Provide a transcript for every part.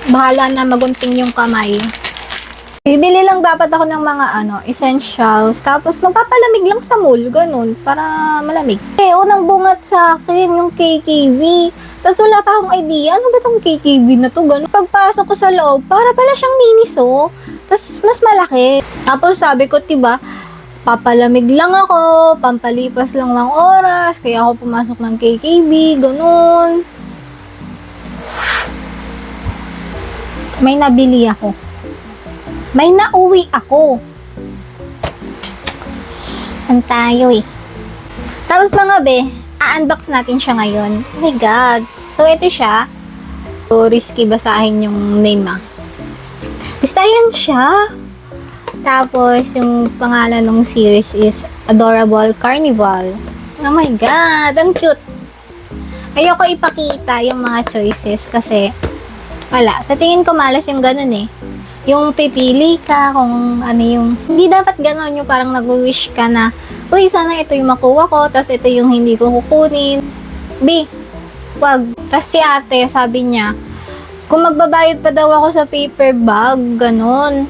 Bahala na magunting yung kamay. Bibili lang dapat ako ng mga essentials. Tapos magpapalamig lang sa mall, ganun, para malamig. Unang bungat sa akin yung KKV. Tapos wala pa akong idea, ano ba tong KKV na to, ganun. Pagpasok ko sa loob, para pala siyang miniso. Tapos mas malaki. Tapos sabi ko, diba, papalamig lang ako, pampalipas lang ng oras, kaya ako pumasok ng KKV, ganun. May nabili ako. May nauwi ako. An tayo eh. Tapos mga be, a-unbox natin siya ngayon. Oh my God. So, ito siya. So, risky basahin yung name Basta yan siya. Tapos, yung pangalan ng series is Adorable Carnival. Oh my God. Ang cute. Ayoko ipakita yung mga choices kasi wala. Sa tingin ko malas yung ganun eh. Yung pipili ka kung ano yung... Hindi dapat gano'n yung parang nag-wish ka na, uy, sana ito yung makuha ko, tas ito yung hindi ko kukunin. Wag. Tas si ate, sabi niya, kung magbabayad pa daw ako sa paper bag, gano'n.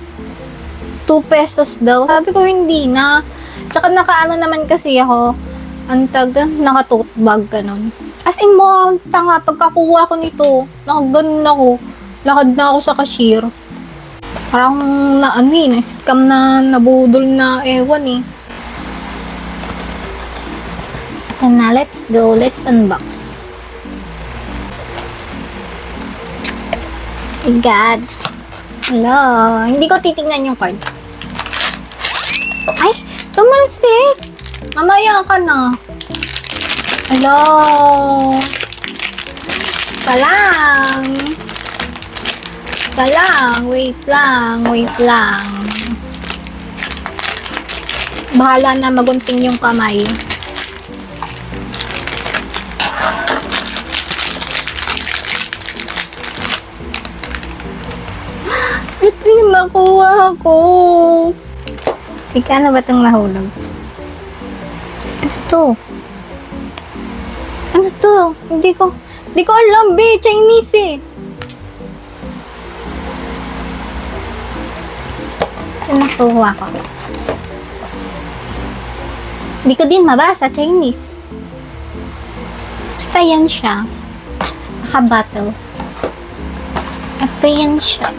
2 pesos daw. Sabi ko, hindi na. Tsaka nakaano naman kasi ako, naka-tote bag, gano'n. As in mo, tanga, pagkakuha ko nito, nakaganon ako. Lakad na ako sa cashier. Parang na-scam na nabudol na ewan eh. Ito na, let's go. Let's unbox. My God. Hello. Hindi ko titignan yung card. Ay, tumalsik. Mamaya ka na. Hello. Palang. Wait lang. Bahala na magunting yung kamay. Ito yung nakuha ko. Ika na ba itong nahulog? Ano to? Hindi ko alam, be. Chinese eh. Nakuha ko. Hindi ko din mabasa, Chinese. Basta yan siya. Naka-bottle. Ito yan siya.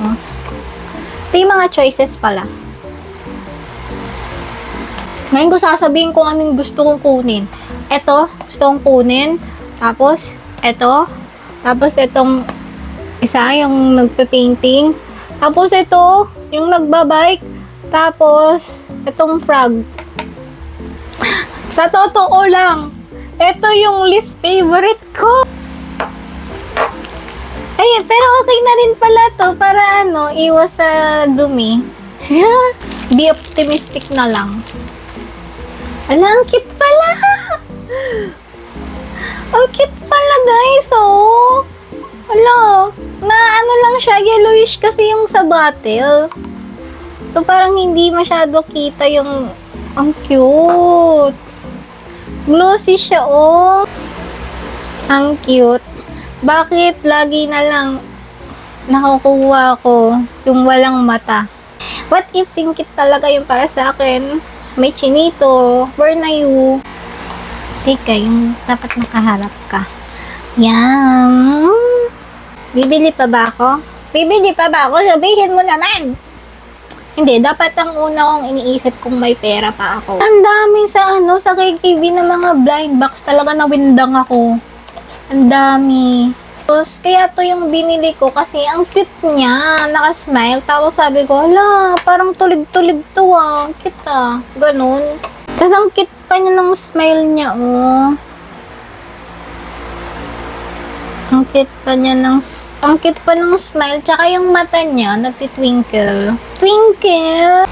Ito yung mga choices pala. Ngayon ko sasabihin kung anong gusto kong kunin. Ito, gusto kong kunin. Tapos, ito. Tapos, itong isa, yung nagpe-painting. Tapos, ito, yung nagbabike. Tapos, itong frog. Sa totoo lang, ito yung least favorite ko. Ay, pero okay na rin pala to para iwas sa dumi. Be optimistic na lang. Ala, ang cute pala. Ang cute pala, guys, oh. Ala, lang siya, yellowish kasi yung sa bottle. So, parang hindi masyado kita yung... Ang cute. Glossy siya, oh. Ang cute. Bakit lagi na lang nakukuha ko yung walang mata? What if singkit talaga yung para sa akin? May chinito. Where na you? Teka, yung dapat nakaharap ka. Yan. Bibili pa ba ako? Sabihin mo naman. Hindi, dapat ang una kong iniisip kung may pera pa ako. Ang dami sa KKV na mga blind box. Talaga nawindang ako. Ang dami. Tapos, kaya to yung binili ko kasi ang cute niya. Nakasmile. Tapos sabi ko, hala, parang tulid-tulid to Ang cute Ganun. Tapos ang cute pa niya ng smile niya, oh. Ang cute pa ng smile. Tsaka yung mata niya, nagtitwinkle. Twinkle!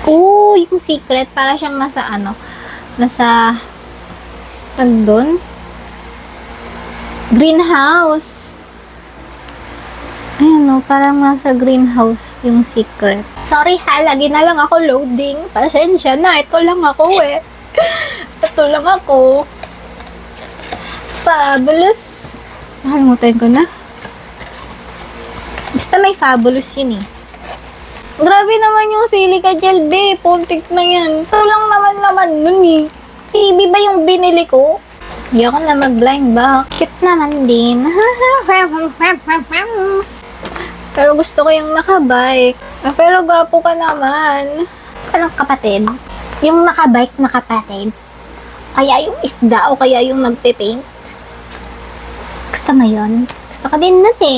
Oo, yung secret. Para siyang nasa, doon? Greenhouse. Ayan, parang nasa greenhouse yung secret. Sorry lagi na lang ako loading. Pasensya na, ito lang ako eh. Ito lang ako. Fabulous. Nakalimutan ko na. Basta may Fabulous yun eh. Grabe naman yung silica gel, be. Puntik na yan. Ito lang naman laman nun eh. TV ba yung binili ko? Hindi ako na mag-blind back. Cute naman din. Pero gusto ko yung nakabike. Pero gwapo ka naman. Anong kapatid? Yung nakabike na kapatid. Kaya yung isda o kaya yung nagpe-paint. Gusto mo yun? Gusto ko din nun eh.